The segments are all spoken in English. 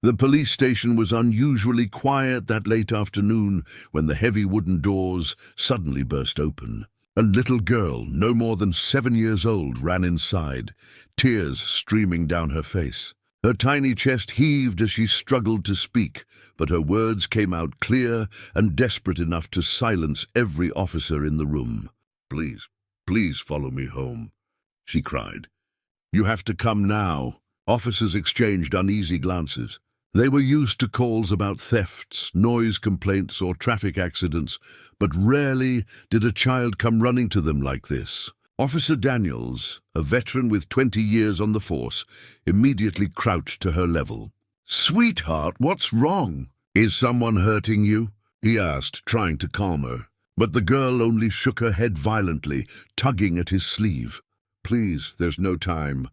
The police station was unusually quiet that late afternoon when the heavy wooden doors suddenly burst open. A little girl, no more than 7 years old, ran inside, tears streaming down her face. Her tiny chest heaved as she struggled to speak, but her words came out clear and desperate enough to silence every officer in the room. "Please, please follow me home," she cried. "You have to come now." Officers exchanged uneasy glances. They were used to calls about thefts, noise complaints, or traffic accidents, but rarely did a child come running to them like this. Officer Daniels, a veteran with 20 years on the force, immediately crouched to her level. "Sweetheart, what's wrong? Is someone hurting you?" he asked, trying to calm her. But the girl only shook her head violently, tugging at his sleeve. "Please, there's no time.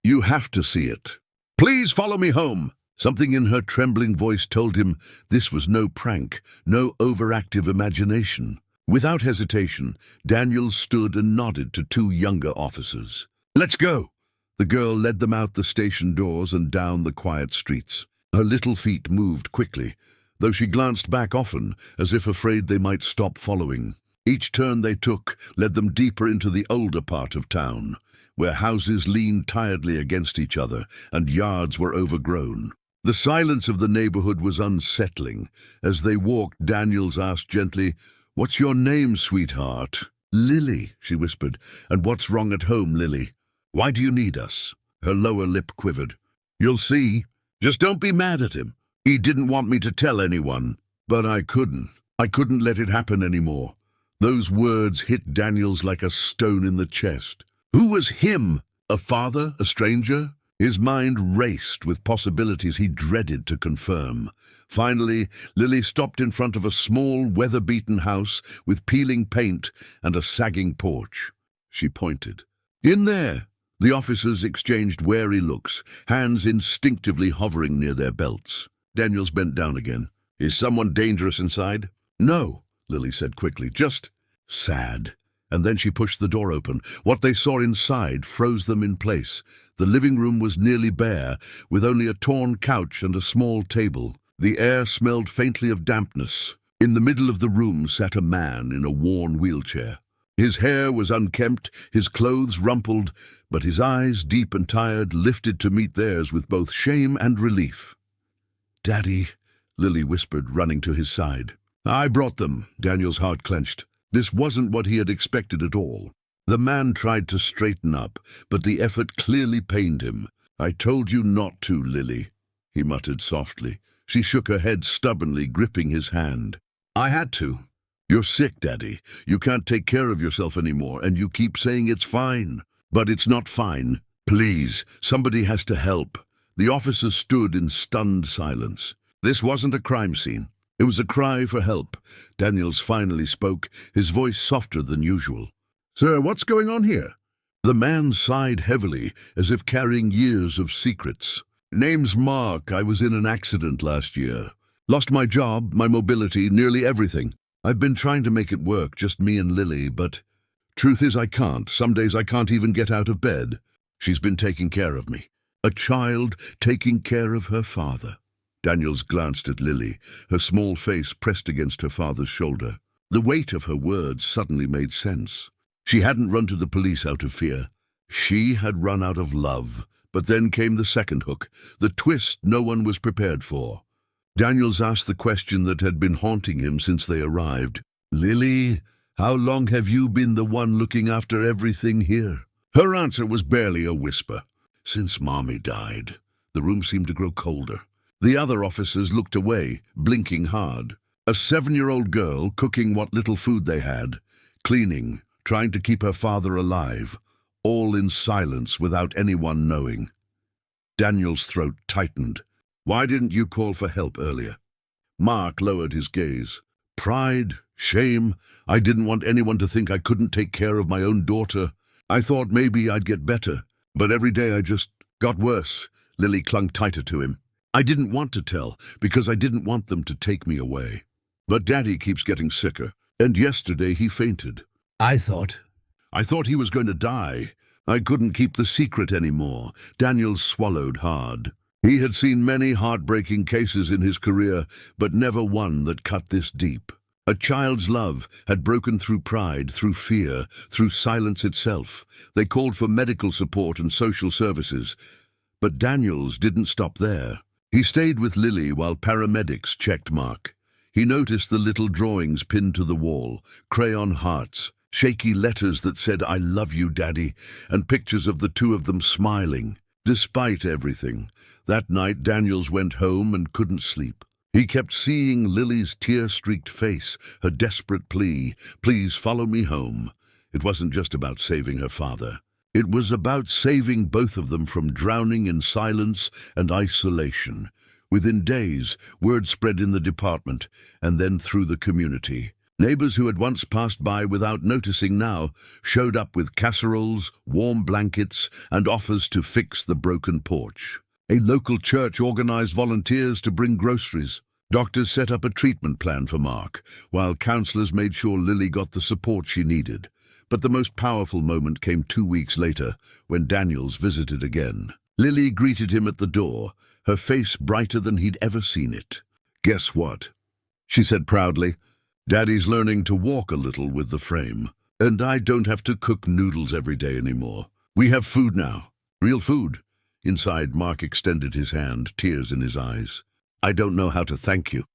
You have to see it. Please follow me home." Something in her trembling voice told him this was no prank, no overactive imagination. Without hesitation, Daniels stood and nodded to 2 younger officers. "Let's go." The girl led them out the station doors and down the quiet streets. Her little feet moved quickly, though she glanced back often, as if afraid they might stop following. Each turn they took led them deeper into the older part of town, where houses leaned tiredly against each other and yards were overgrown. The silence of the neighborhood was unsettling. As they walked, Daniels asked gently, "What's your name, sweetheart?" "Lily," she whispered. "And what's wrong at home, Lily? Why do you need us?" Her lower lip quivered. "You'll see. Just don't be mad at him. He didn't want me to tell anyone, but I couldn't. I couldn't let it happen anymore." Those words hit Daniels like a stone in the chest. Who was him? A father? A stranger? His mind raced with possibilities he dreaded to confirm. Finally, Lily stopped in front of a small, weather-beaten house with peeling paint and a sagging porch. She pointed. "In there." The officers exchanged wary looks, hands instinctively hovering near their belts. Daniels bent down again. "Is someone dangerous inside?" "No," Lily said quickly, "just sad." And then she pushed the door open. What they saw inside froze them in place. The living room was nearly bare, with only a torn couch and a small table. The air smelled faintly of dampness. In the middle of the room sat a man in a worn wheelchair. His hair was unkempt, his clothes rumpled, but his eyes, deep and tired, lifted to meet theirs with both shame and relief. "Daddy," Lily whispered, running to his side. "I brought them." Daniel's heart clenched. This wasn't what he had expected at all. The man tried to straighten up, but the effort clearly pained him. "I told you not to, Lily," he muttered softly. She shook her head stubbornly, gripping his hand. "I had to. You're sick, Daddy. You can't take care of yourself anymore, and you keep saying it's fine. But it's not fine. Please, somebody has to help." The officers stood in stunned silence. This wasn't a crime scene. It was a cry for help. Daniels finally spoke, his voice softer than usual. "Sir, what's going on here?" The man sighed heavily, as if carrying years of secrets. "Name's Mark. I was in an accident last year. Lost my job, my mobility, nearly everything. I've been trying to make it work, just me and Lily, but truth is I can't. Some days I can't even get out of bed. She's been taking care of me. A child taking care of her father." Daniels glanced at Lily, her small face pressed against her father's shoulder. The weight of her words suddenly made sense. She hadn't run to the police out of fear. She had run out of love. But then came the second hook, the twist no one was prepared for. Daniels asked the question that had been haunting him since they arrived. "Lily, how long have you been the one looking after everything here?" Her answer was barely a whisper. "Since Mommy died." The room seemed to grow colder. The other officers looked away, blinking hard. A 7-year-old girl cooking what little food they had, cleaning, trying to keep her father alive, all in silence without anyone knowing. Daniel's throat tightened. "Why didn't you call for help earlier?" Mark lowered his gaze. "Pride, shame. I didn't want anyone to think I couldn't take care of my own daughter. I thought maybe I'd get better, but every day I just got worse." Lily clung tighter to him. "I didn't want to tell, because I didn't want them to take me away. But Daddy keeps getting sicker, and yesterday he fainted. I thought he was going to die. I couldn't keep the secret anymore." Daniel swallowed hard. He had seen many heartbreaking cases in his career, but never one that cut this deep. A child's love had broken through pride, through fear, through silence itself. They called for medical support and social services. But Daniels didn't stop there. He stayed with Lily while paramedics checked Mark. He noticed the little drawings pinned to the wall, crayon hearts, shaky letters that said, "I love you, Daddy," and pictures of the two of them smiling. Despite everything, that night Daniels went home and couldn't sleep. He kept seeing Lily's tear-streaked face, her desperate plea, "Please follow me home." It wasn't just about saving her father. It was about saving both of them from drowning in silence and isolation. Within days, word spread in the department, and then through the community. Neighbors who had once passed by without noticing now showed up with casseroles, warm blankets, and offers to fix the broken porch. A local church organized volunteers to bring groceries. Doctors set up a treatment plan for Mark, while counselors made sure Lily got the support she needed. But the most powerful moment came 2 weeks later, when Daniels visited again. Lily greeted him at the door, her face brighter than he'd ever seen it. "Guess what?" she said proudly. "Daddy's learning to walk a little with the frame, and I don't have to cook noodles every day anymore. We have food now. Real food." Inside, Mark extended his hand, tears in his eyes. "I don't know how to thank you.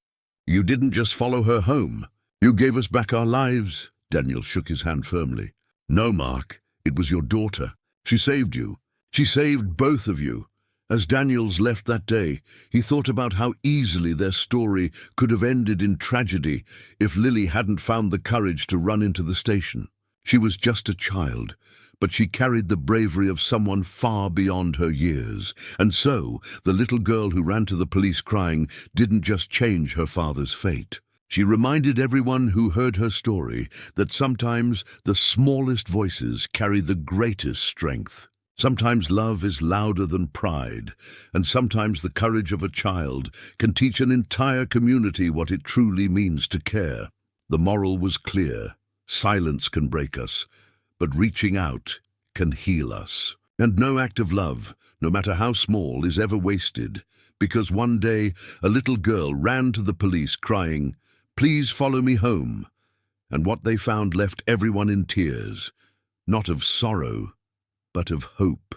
You didn't just follow her home. You gave us back our lives." Daniel shook his hand firmly. "No, Mark, it was your daughter. She saved you. She saved both of you." As Daniels left that day, he thought about how easily their story could have ended in tragedy if Lily hadn't found the courage to run into the station. She was just a child, but she carried the bravery of someone far beyond her years. And so, the little girl who ran to the police crying didn't just change her father's fate. She reminded everyone who heard her story that sometimes the smallest voices carry the greatest strength. Sometimes love is louder than pride, and sometimes the courage of a child can teach an entire community what it truly means to care. The moral was clear. Silence can break us, but reaching out can heal us. And no act of love, no matter how small, is ever wasted, because one day a little girl ran to the police crying, "Please follow me home." And what they found left everyone in tears, not of sorrow, but of hope.